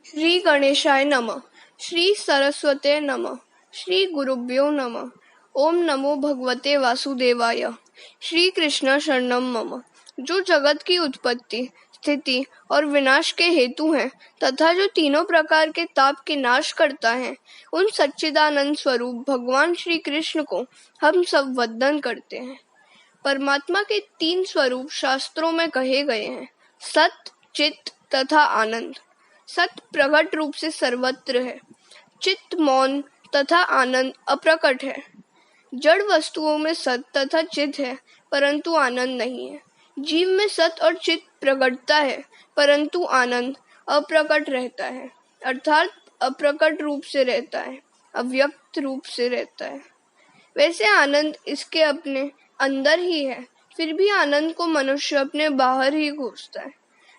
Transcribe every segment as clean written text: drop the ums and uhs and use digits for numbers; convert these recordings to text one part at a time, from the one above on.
श्री गणेशाय नमः। श्री सरस्वते नमः। श्री गुरुभ्यो नमः। ओम नमो भगवते वासुदेवाय। श्री कृष्ण शरणम मम। जो जगत की उत्पत्ति, स्थिति और विनाश के हेतु हैं तथा जो तीनों प्रकार के ताप के नाश करता है, उन सच्चिदानंद स्वरूप भगवान श्री कृष्ण को हम सब वंदन करते हैं। परमात्मा के तीन स्वरूप शास्त्रों में कहे गए हैं, सत, चित तथा आनंद। सत प्रकट रूप से सर्वत्र है, चित्त मौन तथा आनंद अप्रकट है। जड़ वस्तुओं में सत तथा चित है, परंतु आनंद नहीं है। जीव में सत और चित प्रकटता है, परंतु आनंद अप्रकट रहता है, अर्थात अप्रकट रूप से रहता है, अव्यक्त रूप से रहता है। वैसे आनंद इसके अपने अंदर ही है, फिर भी आनंद को मनुष्य अपने बाहर ही खोजता है।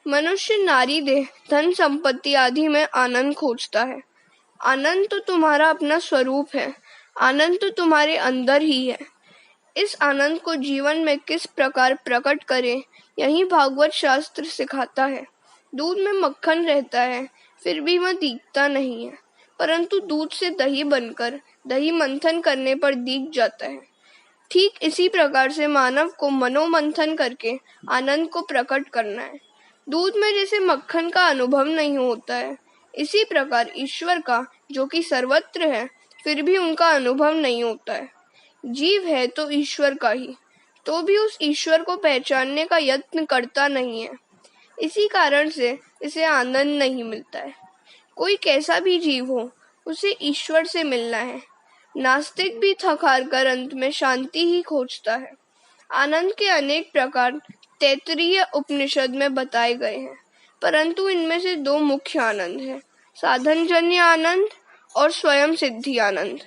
मनुष्य नारी देह, धन संपत्ति आदि में आनंद खोजता है। आनंद तो तुम्हारा अपना स्वरूप है, आनंद तो तुम्हारे अंदर ही है। इस आनंद को जीवन में किस प्रकार प्रकट करें, यही भागवत शास्त्र सिखाता है। दूध में मक्खन रहता है, फिर भी वह दिखता नहीं है, परंतु दूध से दही बनकर दही मंथन करने पर दिख जाता है। ठीक इसी प्रकार से मानव को मनोमंथन करके आनंद को प्रकट करना है। दूध में जैसे मक्खन का अनुभव नहीं होता है, इसी प्रकार ईश्वर का, जो कि सर्वत्र है, फिर भी उनका अनुभव नहीं होता है। जीव है तो ईश्वर का ही, तो भी उस ईश्वर को पहचानने का यत्न करता नहीं है। इसी कारण से इसे आनंद नहीं मिलता है। कोई कैसा भी जीव हो, उसे ईश्वर से मिलना है। नास्तिक भी थक हार कर अंत में शांति ही खोजता है। आनंद के अनेक प्रकार तैत्तिरीय उपनिषद में बताए गए हैं, परंतु इनमें से दो मुख्य आनंद हैं, साधनजन्य आनंद और स्वयं सिद्धि आनंद।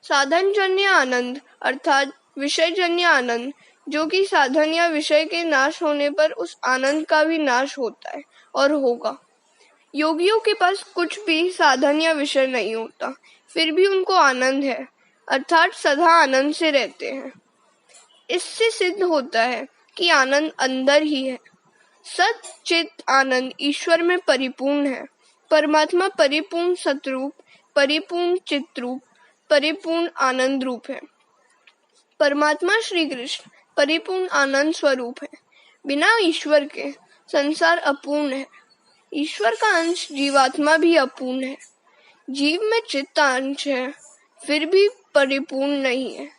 साधनजन्य आनंद अर्थात विषयजन्य आनंद, जो कि साधन या विषय के नाश होने पर उस आनंद का भी नाश होता है और होगा। योगियों के पास कुछ भी साधन या विषय नहीं होता, फिर भी उनको आनंद है, अर्थात सदा आनंद से रहते हैं। इससे सिद्ध होता है कि आनंद अंदर ही है। सत चित आनंद ईश्वर में परिपूर्ण है। परमात्मा परिपूर्ण सतरूप, परिपूर्ण चित्रूप, परिपूर्ण आनंद रूप है। परमात्मा श्री कृष्ण परिपूर्ण आनंद स्वरूप है। बिना ईश्वर के संसार अपूर्ण है। ईश्वर का अंश जीवात्मा भी अपूर्ण है। जीव में चित्त अंश है, फिर भी परिपूर्ण नहीं है।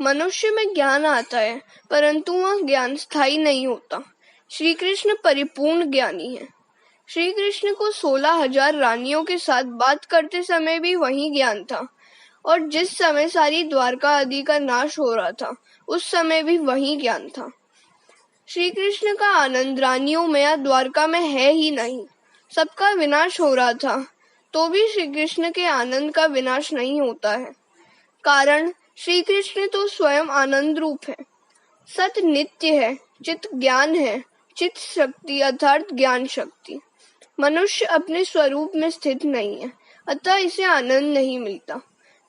मनुष्य में ज्ञान आता है, परंतु वह ज्ञान स्थायी नहीं होता। श्री कृष्ण परिपूर्ण ज्ञानी है। श्री कृष्ण को 16,000 रानियों के साथ बात करते समय भी वही ज्ञान था, और जिस समय सारी द्वारका आदि का नाश हो रहा था, उस समय भी वही ज्ञान था। श्री कृष्ण का आनंद रानियों में या द्वारका में है ही नहीं। सबका विनाश हो रहा था, तो भी श्री कृष्ण के आनंद का विनाश नहीं होता है। कारण श्री कृष्ण तो स्वयं आनंद रूप है। सत नित्य है, चित ज्ञान है, चित शक्ति अर्थात ज्ञान शक्ति। मनुष्य अपने स्वरूप में स्थित नहीं है, अतः इसे आनंद नहीं मिलता।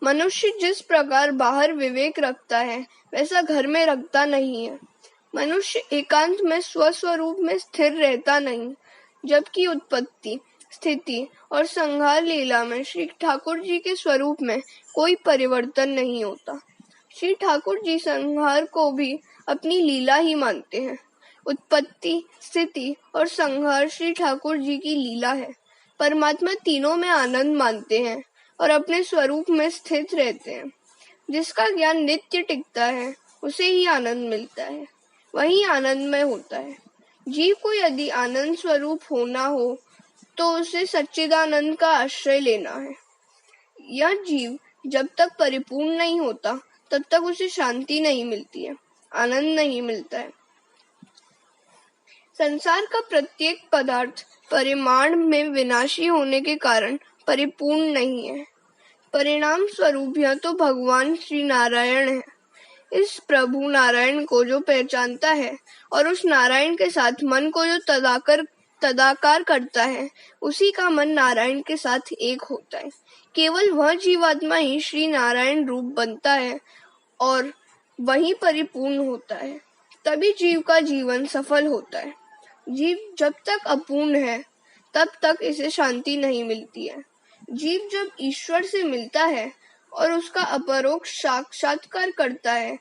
मनुष्य जिस प्रकार बाहर विवेक रखता है, वैसा घर में रखता नहीं है। मनुष्य एकांत में स्वस्वरूप में स्थिर रहता नहीं, जबकि उत्पत्ति, स्थिति और संहार लीला में श्री ठाकुर जी के स्वरूप में कोई परिवर्तन नहीं होता। श्री ठाकुर जी संहार को भी अपनी लीला ही मानते हैं। उत्पत्ति, स्थिति और संहार श्री ठाकुर जी की लीला है। परमात्मा तीनों में आनंद मानते हैं और अपने स्वरूप में स्थित रहते हैं। जिसका ज्ञान नित्य टिकता है, उसे ही आनंद मिलता है, वही आनंदमय होता है। जीव को यदि आनंद स्वरूप होना हो, तो उसे सच्चिदानंद का आश्रय लेना है। यह जीव जब तक परिपूर्ण नहीं होता, तब तक उसे शांति नहीं मिलती है, आनंद नहीं मिलता है। संसार का प्रत्येक पदार्थ परिमाण में विनाशी होने के कारण परिपूर्ण नहीं है। परिणाम स्वरूप यह तो भगवान श्री नारायण है। इस प्रभु नारायण को जो पहचानता है और उस नारायण के साथ मन को जो तदाकार करता है, उसी का मन नारायण के साथ एक होता है। केवल वह जीवात्मा ही श्री नारायण रूप बनता है और वही परिपूर्ण होता है, तभी जीव का जीवन सफल होता है। जीव जब तक अपूर्ण है, तब तक इसे शांति नहीं मिलती है। जीव जब ईश्वर से मिलता है और उसका अपरोक्ष साक्षात्कार करता है,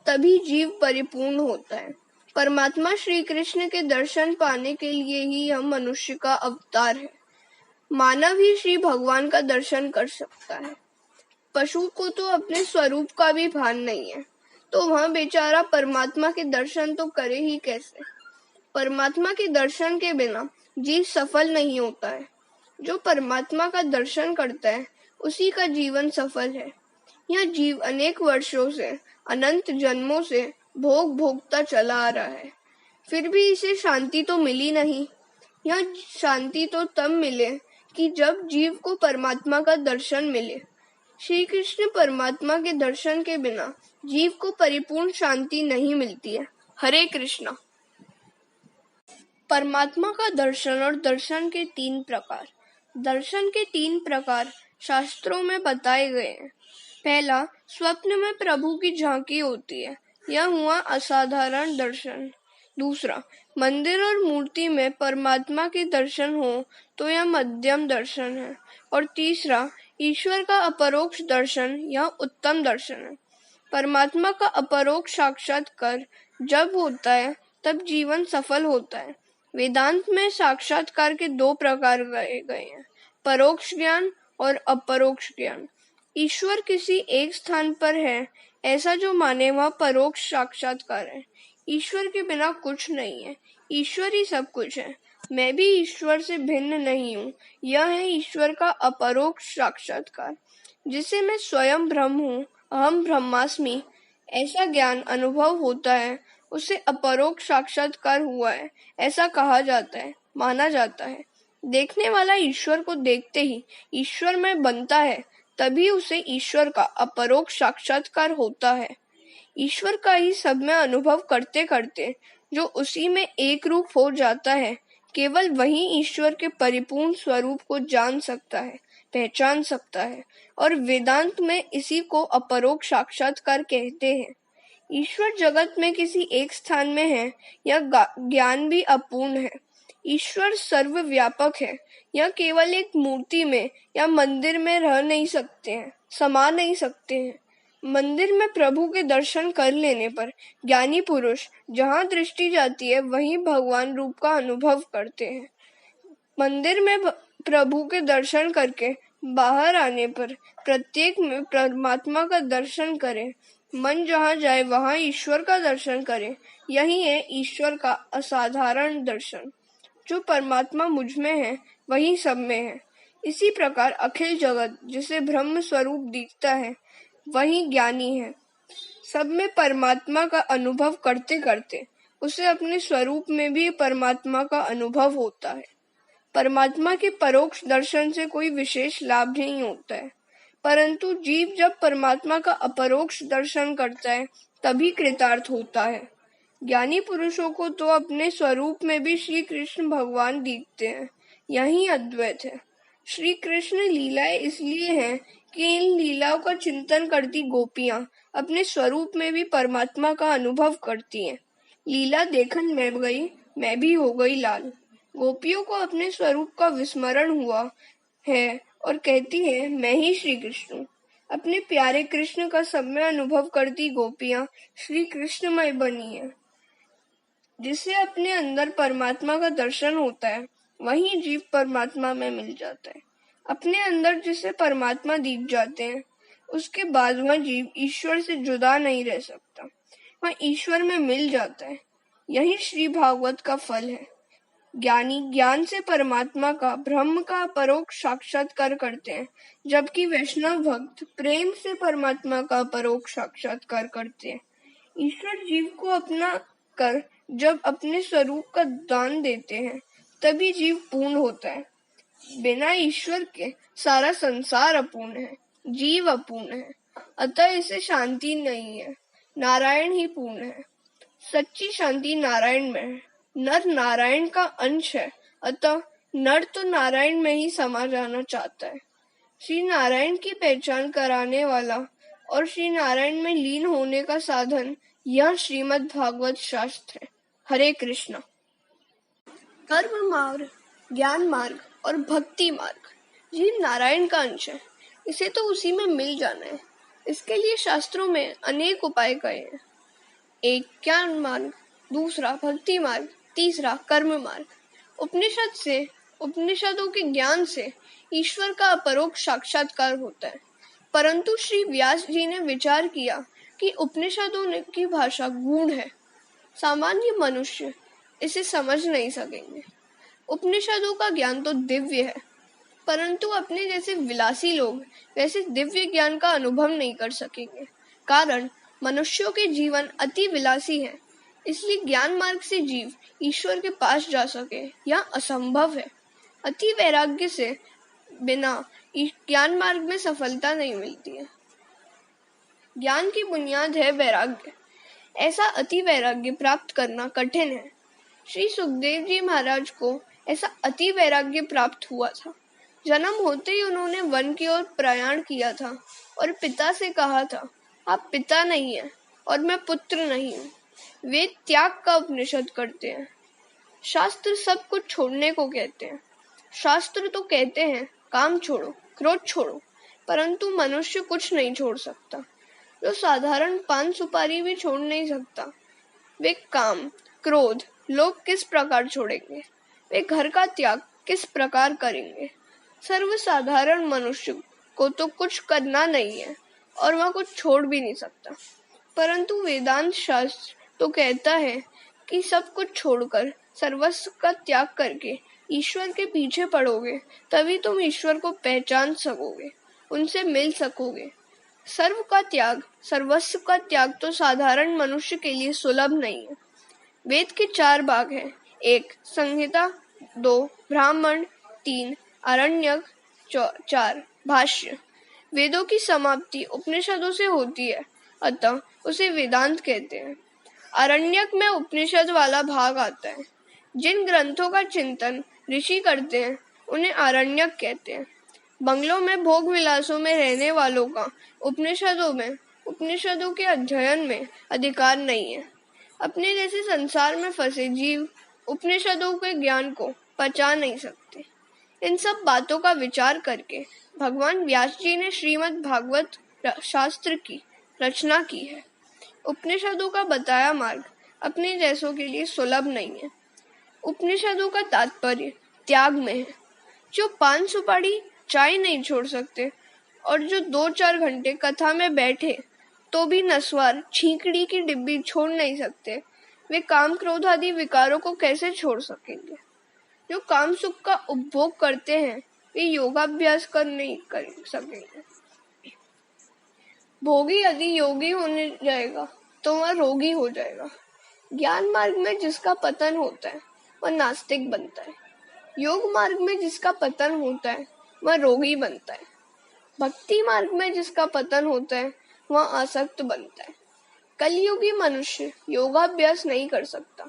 तभी जीव परिपूर्ण होता है। परमात्मा श्री कृष्ण के दर्शन पाने के लिए ही हम मनुष्य का अवतार है। मानव ही श्री भगवान का दर्शन कर सकता है। पशु को तो अपने स्वरूप का भी भान नहीं है, तो वह बेचारा परमात्मा के दर्शन तो करे ही कैसे। परमात्मा के दर्शन के बिना जीव सफल नहीं होता है। जो परमात्मा का दर्शन करता है, उसी का जीवन सफल है। यह जीव अनेक वर्षों से, अनंत जन्मों से भोग भोगता चला आ रहा है, फिर भी इसे शांति तो मिली नहीं। यह शांति तो तब मिले कि जब जीव को परमात्मा का दर्शन मिले। श्री कृष्ण परमात्मा के दर्शन के बिना जीव को परिपूर्ण शांति नहीं मिलती है। हरे कृष्णा। परमात्मा का दर्शन और दर्शन के 3 प्रकार। दर्शन के 3 प्रकार शास्त्रों में बताए गए हैं। पहला, स्वप्न में प्रभु की झांकी होती है, यह हुआ असाधारण दर्शन। दूसरा, मंदिर और मूर्ति में परमात्मा के दर्शन हो तो यह मध्यम दर्शन है। और तीसरा, ईश्वर का अपरोक्ष दर्शन, यह उत्तम दर्शन है। परमात्मा का अपरोक्ष साक्षात्कार जब होता है तब जीवन सफल होता है। वेदांत में साक्षात्कार के 2 प्रकार कहे गए हैं, परोक्ष ज्ञान और अपरोक्ष ज्ञान। ईश्वर किसी एक स्थान पर है, ऐसा जो माने वह परोक्ष साक्षात्कार है। ईश्वर के बिना कुछ नहीं है, ईश्वर ही सब कुछ है। मैं भी ईश्वर से भिन्न नहीं हूँ, यह है ईश्वर का अपरोक्ष साक्षात्कार। जिसे मैं स्वयं ब्रह्म हूँ, अहम ब्रह्मास्मि, ऐसा ज्ञान अनुभव होता है, उसे अपरोक्ष साक्षात्कार हुआ है, ऐसा कहा जाता है, माना जाता है। देखने वाला ईश्वर को देखते ही ईश्वरमय बनता है, तभी उसे ईश्वर का अपरोक्ष साक्षात्कार होता है। ईश्वर का ही सब में अनुभव करते करते जो उसी में एक रूप हो जाता है, केवल वही ईश्वर के परिपूर्ण स्वरूप को जान सकता है, पहचान सकता है। और वेदांत में इसी को अपरोक्ष साक्षात्कार कहते हैं। ईश्वर जगत में किसी एक स्थान में है, यह ज्ञान भी अपूर्ण है। ईश्वर सर्वव्यापक है, यह केवल एक मूर्ति में या मंदिर में रह नहीं सकते हैं, समा नहीं सकते हैं। मंदिर में प्रभु के दर्शन कर लेने पर ज्ञानी पुरुष जहाँ दृष्टि जाती है वहीं भगवान रूप का अनुभव करते हैं। मंदिर में प्रभु के दर्शन करके बाहर आने पर प्रत्येक में परमात्मा का दर्शन करें। मन जहाँ जाए वहाँ ईश्वर का दर्शन करें, यही है ईश्वर का असाधारण दर्शन। जो परमात्मा मुझ में है वही सब में है। इसी प्रकार अखिल जगत जिसे ब्रह्म स्वरूप दिखता है, वही ज्ञानी है। सब में परमात्मा का अनुभव करते करते उसे अपने स्वरूप में भी परमात्मा का अनुभव होता है। परमात्मा के परोक्ष दर्शन से कोई विशेष लाभ नहीं होता है, परंतु जीव जब परमात्मा का अपरोक्ष दर्शन करता है तभी कृतार्थ होता है। ज्ञानी पुरुषों को तो अपने स्वरूप में भी श्री कृष्ण भगवान दिखते हैं, यही अद्वैत है। श्री कृष्ण लीलाएं इसलिए हैं कि इन लीलाओं का चिंतन करती गोपियां अपने स्वरूप में भी परमात्मा का अनुभव करती हैं। लीला देखन मैं गई, मैं भी हो गई लाल। गोपियों को अपने स्वरूप का विस्मरण हुआ है और कहती है मैं ही श्री कृष्ण हूँ। अपने प्यारे कृष्ण का सब में अनुभव करती गोपियां श्री कृष्णमय बनी है। जिसे अपने अंदर परमात्मा का दर्शन होता है, वही जीव परमात्मा में मिल जाता है। अपने अंदर जिसे परमात्मा दिख जाते हैं, उसके बाद वह जीव ईश्वर से जुदा नहीं रह सकता, वह ईश्वर में मिल जाता है। यही श्री भागवत का फल है। ज्ञानी ज्ञान से परमात्मा का, ब्रह्म का परोक्ष साक्षात्कार करते हैं, जबकि वैष्णव भक्त प्रेम से परमात्मा का परोक्ष साक्षात्कार करते हैं। ईश्वर जीव को अपना कर जब अपने स्वरूप का दान देते हैं, तभी जीव पूर्ण होता है। बिना ईश्वर के सारा संसार अपूर्ण है, जीव अपूर्ण है, अतः इसे शांति नहीं है। नारायण ही पूर्ण है। सच्ची शांति नारायण में है। नर नारायण का अंश है, अतः नर तो नारायण में ही समा जाना चाहता है। श्री नारायण की पहचान कराने वाला और श्री नारायण में लीन होने का साधन यह श्रीमद् भागवत शास्त्र है। हरे कृष्णा। कर्म मार्ग ज्ञान मार्ग और भक्ति मार्ग ये नारायण का अंश है। इसे तो उसी में मिल जाना है। इसके लिए शास्त्रों में अनेक उपाय कहे हैं। एक ज्ञान मार्ग, दूसरा भक्ति मार्ग, तीसरा कर्म मार्ग। उपनिषदों के ज्ञान से ईश्वर का अपरोक्ष साक्षात्कार होता है। परंतु श्री व्यास जी ने विचार किया कि उपनिषदों की भाषा गूढ़ है, सामान्य मनुष्य इसे समझ नहीं सकेंगे। उपनिषदों का ज्ञान तो दिव्य है, परंतु अपने जैसे विलासी लोग वैसे दिव्य ज्ञान का अनुभव नहीं कर सकेंगे। कारण मनुष्यों के जीवन अति विलासी है, इसलिए ज्ञान मार्ग से जीव ईश्वर के पास जा सके यह असंभव है। अति वैराग्य से बिना ज्ञान मार्ग में सफलता नहीं मिलती है। ज्ञान की बुनियाद है वैराग्य। ऐसा अति वैराग्य प्राप्त करना कठिन है। श्री सुखदेव जी महाराज को ऐसा अति वैराग्य प्राप्त हुआ था। जन्म होते ही उन्होंने वन की ओर प्रयाण किया था और पिता से कहा था, आप पिता नहीं हैं और मैं पुत्र नहीं हूँ। वे त्याग का उपनिषद करते हैं। शास्त्र सब कुछ छोड़ने को कहते हैं। शास्त्र तो कहते हैं काम छोड़ो, क्रोध छोड़ो, परंतु मनुष्य कुछ नहीं छोड़ सकता। जो साधारण पान सुपारी भी छोड़ नहीं सकता, वे काम, क्रोध, लोग किस प्रकार छोड़ेंगे? वे घर का त्याग किस प्रकार करेंगे? सर्वसाधारण मनुष्य को तो कुछ करना नहीं है और वह कुछ छोड़ भी नहीं सकता। परंतु वेदांत शास्त्र तो कहता है कि सब कुछ छोड़कर सर्वस्व का त्याग करके ईश्वर के पीछे पड़ोगे, तभी तुम ईश्वर को पहचान सकोगे, उनसे मिल सकोगे। सर्व का त्याग, सर्वस्व का त्याग तो साधारण मनुष्य के लिए सुलभ नहीं है। वेद के 4 भाग हैं। 1 संहिता, 2 ब्राह्मण, 3 आरण्यक, 4 भाष्य। वेदों की समाप्ति उपनिषदों से होती है, अतः उसे वेदांत कहते हैं। आरण्यक में उपनिषद वाला भाग आता है। जिन ग्रंथों का चिंतन ऋषि करते हैं उन्हें आरण्यक कहते हैं। बंगलों में भोग विलासों में रहने वालों का उपनिषदों के अध्ययन में अधिकार नहीं है। अपने जैसे संसार में फंसे जीव उपनिषदों के ज्ञान को पचा नहीं सकते। इन सब बातों का विचार करके भगवान व्यास जी ने श्रीमद् भागवत शास्त्र की रचना की है। उपनिषदों का बताया मार्ग अपने जैसों के लिए सुलभ नहीं है। उपनिषदों का तात्पर्य त्याग में है। जो पान सुपारी, चाय नहीं छोड़ सकते और जो 2-4 घंटे कथा में बैठे तो भी नस्वार, छींकड़ी की डिब्बी छोड़ नहीं सकते, वे काम, क्रोध आदि विकारों को कैसे छोड़ सकेंगे? जो काम सुख का उपभोग करते हैं वे योगाभ्यास कर नहीं कर सकेंगे। भोगी यदि योगी होने जाएगा तो वह रोगी हो जाएगा। ज्ञान मार्ग में जिसका पतन होता है वह नास्तिक बनता है। योग मार्ग में जिसका पतन होता है वह रोगी बनता है। भक्ति मार्ग में जिसका पतन होता है वह आसक्त बनता है। कलयुगी मनुष्य योगाभ्यास नहीं कर सकता।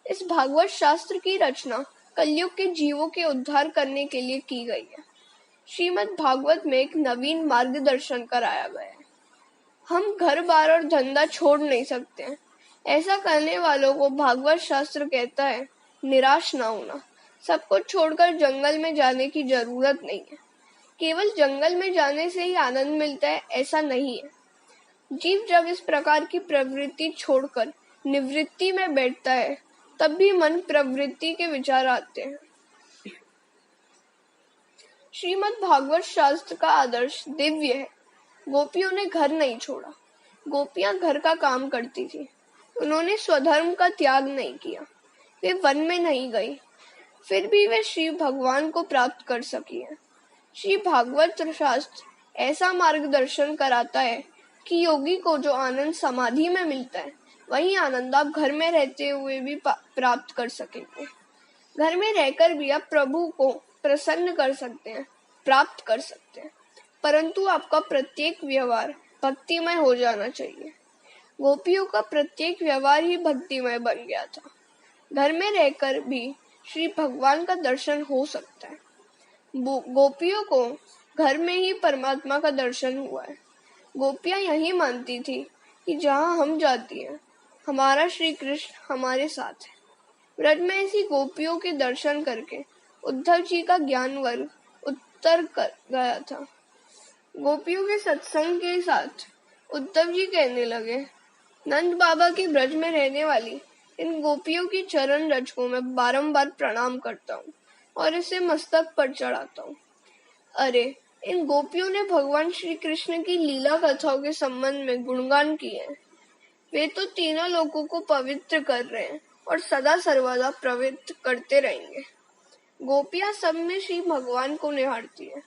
इस भागवत शास्त्र की रचना कलयुग के जीवों के उद्धार करने के लिए की गई है। श्रीमद् भागवत में एक नवीन मार्गदर्शन कराया गया है। हम घर बार और धंधा छोड़ नहीं सकते हैं। ऐसा करने वालों को भागवत शास्त्र कहता है निराश ना होना। सब कुछ छोड़कर जंगल में जाने की जरूरत नहीं है। केवल जंगल में जाने से ही आनंद मिलता है ऐसा नहीं है। जीव जब इस प्रकार की प्रवृत्ति छोड़कर निवृत्ति में बैठता है तब भी मन प्रवृत्ति के विचार आते हैं। श्रीमद् भागवत शास्त्र का आदर्श दिव्य है। गोपियों ने घर नहीं छोड़ा। गोपियां घर का काम करती थी। उन्होंने स्वधर्म का त्याग नहीं किया। वे वन में नहीं गई, फिर भी वे श्री भगवान को प्राप्त कर सकी है। श्री भागवत शास्त्र ऐसा मार्गदर्शन कराता है कि योगी को जो आनंद समाधि में मिलता है वही आनंद आप घर में रहते हुए भी प्राप्त कर सकेंगे। घर में रहकर भी आप प्रभु को प्रसन्न कर सकते हैं, प्राप्त कर सकते हैं, परंतु आपका प्रत्येक व्यवहार भक्तिमय हो जाना चाहिए। गोपियों का प्रत्येक व्यवहार ही भक्तिमय बन गया था। घर में रहकर भी श्री भगवान का दर्शन हो सकता है। गोपियों को घर में ही परमात्मा का दर्शन हुआ है। गोपियां यही मानती थी कि जहाँ हम जाती हैं हमारा श्री कृष्ण हमारे साथ है। ब्रज में ऐसी गोपियों के दर्शन करके उद्धव जी का ज्ञानवर्ग उत्तर कर गया था। गोपियों के सत्संग के साथ उद्धव जी कहने लगे, नंद बाबा के ब्रज में रहने वाली इन गोपियों की चरण रज को मैं बारंबार प्रणाम करता हूँ और इसे मस्तक पर चढ़ाता हूँ। अरे, इन गोपियों ने भगवान श्री कृष्ण की लीला कथाओं के संबंध में गुणगान किए हैं। वे तो तीनों लोगों को पवित्र कर रहे हैं और सदा सर्वदा पवित्र करते रहेंगे। गोपियां सब में श्री भगवान को निहारती हैं।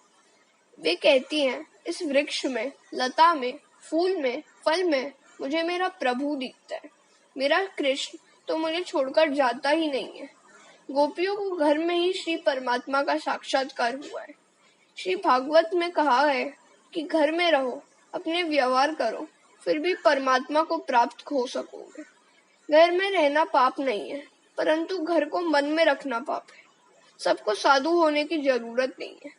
वे कहती हैं, इस वृक्ष में, लता में, फूल में, फल में मुझे मेरा प्रभु दिखता है। मेरा कृष्ण तो मुझे छोड़कर जाता ही नहीं है। गोपियों को घर में ही श्री परमात्मा का साक्षात्कार हुआ है। श्री भागवत में कहा है कि घर में रहो, अपने व्यवहार करो, फिर भी परमात्मा को प्राप्त हो सकोगे। घर में रहना पाप नहीं है, परंतु घर को मन में रखना पाप है। सबको साधु होने की जरूरत नहीं है।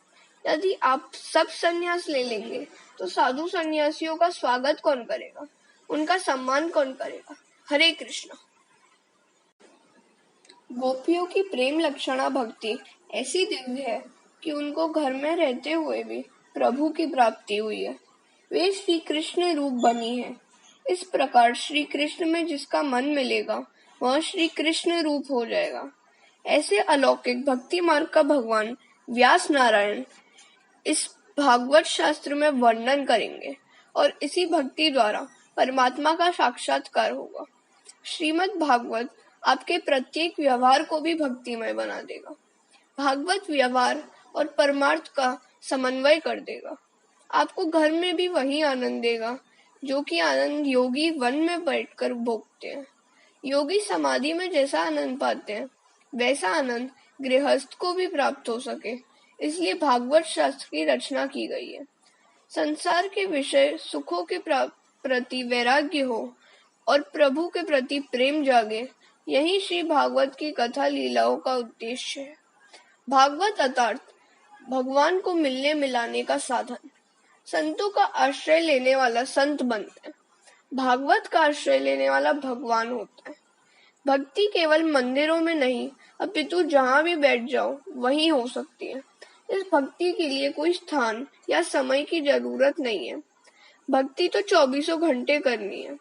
यदि आप सब संन्यास ले लेंगे तो साधु सन्यासियों का स्वागत कौन करेगा, उनका सम्मान कौन करेगा। हरे कृष्ण। गोपियों की प्रेम लक्षणा भक्ति ऐसी दिव्य है कि उनको घर में रहते हुए भी प्रभु की प्राप्ति हुई है। वे श्री कृष्ण रूप बनी है। इस प्रकार श्री कृष्ण में जिसका मन मिलेगा वह श्री कृष्ण रूप हो जाएगा। ऐसे अलौकिक भक्ति मार्ग का भगवान व्यास नारायण इस भागवत शास्त्र में वर्णन करेंगे और इसी भक्ति द्वारा परमात्मा का साक्षात्कार होगा। श्रीमद् भागवत आपके प्रत्येक व्यवहार को भी भक्तिमय बना देगा। भागवत व्यवहार और परमार्थ का समन्वय कर देगा। आपको घर में भी वही आनंद देगा जो कि आनंद योगी वन में बैठकर भोगते हैं। योगी समाधि में जैसा आनंद पाते हैं वैसा आनंद गृहस्थ को भी प्राप्त हो सके, इसलिए भागवत शास्त्र की रचना की गई है। संसार के विषय सुखों के प्रति वैराग्य हो और प्रभु के प्रति प्रेम जागे, यही श्री भागवत की कथा लीलाओं का उद्देश्य है। भागवत अर्थात भगवान को मिलने मिलाने का साधन। संतों का आश्रय लेने वाला संत बनता है। भागवत का आश्रय लेने वाला भगवान होता है। भक्ति केवल मंदिरों में नहीं, अपितु जहाँ भी बैठ जाओ वहीं हो सकती है। इस भक्ति के लिए कोई स्थान या समय की जरूरत नहीं है। भक्ति तो 24 घंटे करनी है।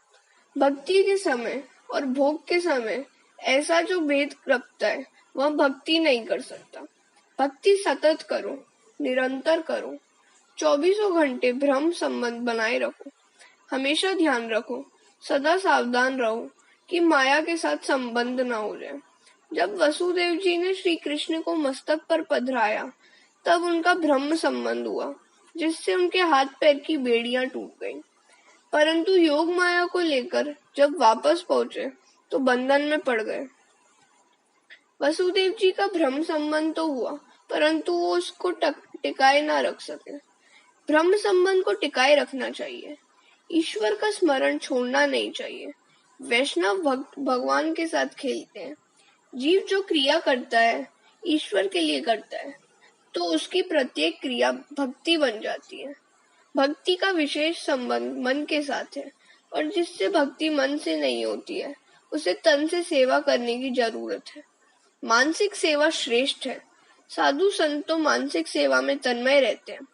भक्ति के समय और भोग के समय ऐसा जो भेद रखता है वह भक्ति नहीं कर सकता। भक्ति सतत करो, निरंतर करो, 24 घंटे ब्रह्म संबंध बनाए रखो। हमेशा ध्यान रखो, सदा सावधान रहो कि माया के साथ संबंध न हो जाए। जब वसुदेव जी ने श्री कृष्ण को मस्तक पर पधराया तब उनका ब्रह्म संबंध हुआ, जिससे उनके हाथ पैर की बेड़ियां टूट गईं। परंतु योग माया को लेकर जब वापस पहुंचे तो बंधन में पड़ गए। वसुदेव जी का ब्रह्म संबंध तो हुआ, परंतु वो उसको टिकाए ना रख सके। ब्रह्म संबंध को टिकाए रखना चाहिए। ईश्वर का स्मरण छोड़ना नहीं चाहिए। वैष्णव भक्त भगवान के साथ खेलते हैं। जीव जो क्रिया करता है ईश्वर के लिए करता है, तो उसकी प्रत्येक क्रिया भक्ति बन जाती है। भक्ति का विशेष संबंध मन के साथ है, और जिससे भक्ति मन से नहीं होती है उसे तन से सेवा करने की जरूरत है। मानसिक सेवा श्रेष्ठ है। साधु संत तो मानसिक सेवा में तन्मय रहते हैं।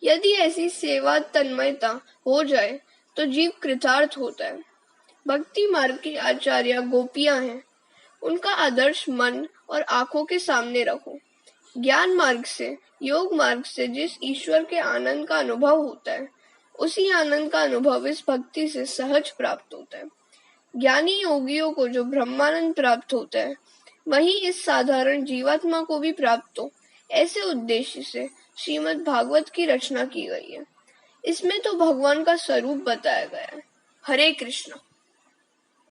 यदि ऐसी सेवा तन्मयता हो जाए तो जीव कृतार्थ होता है। भक्ति मार्ग की आचार्य गोपियां हैं। उनका आदर्श मन और आंखों के सामने रखो। ज्ञान मार्ग से, योग मार्ग से जिस ईश्वर के आनंद का अनुभव होता है उसी आनंद का अनुभव इस भक्ति से सहज प्राप्त होता है। ज्ञानी योगियों को जो ब्रह्मानंद प्राप्त होता है वही इस साधारण जीवात्मा को भी प्राप्त हो, ऐसे उद्देश्य से श्रीमद् भागवत की रचना की गई है। इसमें तो भगवान का स्वरूप बताया गया है। हरे कृष्ण।